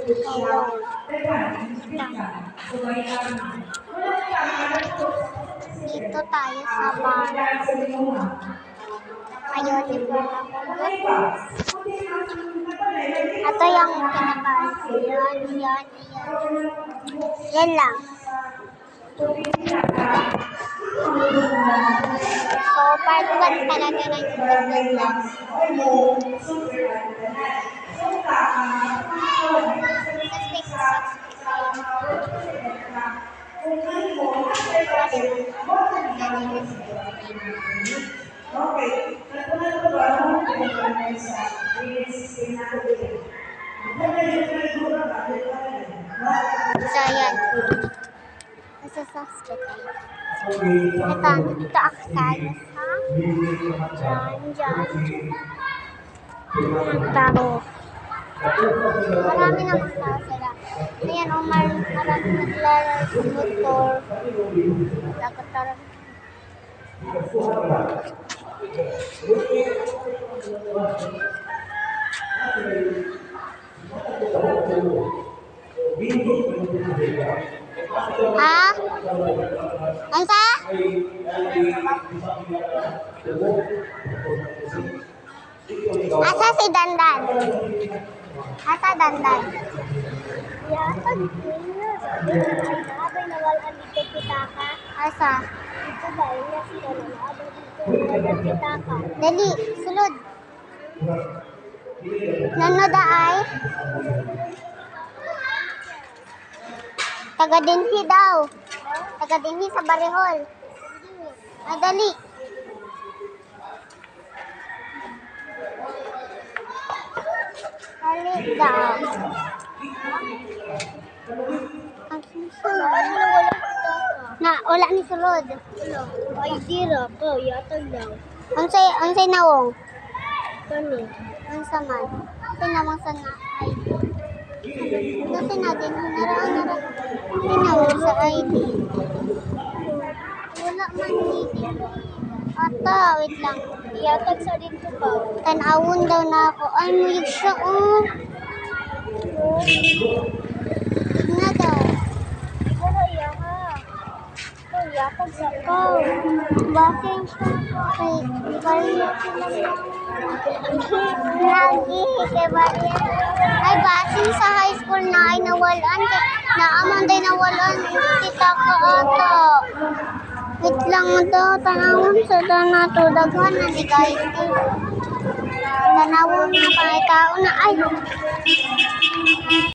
Dito tayo sa bar. Ayun, yung ito yung pinaka. Yan. Yan lang. So, part 1 talaga ng YouTube lang. So, yan. Nasa hospital. Ito ako tayo sa dyan. Nagtao. Marami namang tao sila. Ayan, marami naglalaro sa motor. Nagkataran. Ansa? Asa si Dandan? Asa Dandan? Yatag niya. Abay nawalan dito kita ka. Asa? Dito ba? Iya sila na abay dito kita ka. Dali, sulod. Nanoda ay? Taga-dinhi daw. Taga-dinhi sa Barihol. Madali. Dali daw. Wala ni sulod. Ay, dira ko. Yatag daw. Unsay nawong? Kano? Unsa man? Unsay nawong sa na ID? Kasi na din. Naraan. Tinawag sa ID. Wala man ni. Ata, wait lang. Yatag sa dito pa. Tanawon daw na ako. Ay, mulig siya, oh. Na daw. Pero iya ka. Ito, yatag sa ko. Bakit siya? Kay Barya sila lagi kay Barya. Ay, basin sa high school na ay nawalan. Naaman day nawalan. Kita ka ata. Wait lang daw. Tanawon sa danato. Daghan na ni guys. Tanawon na pangitaon na. Ay,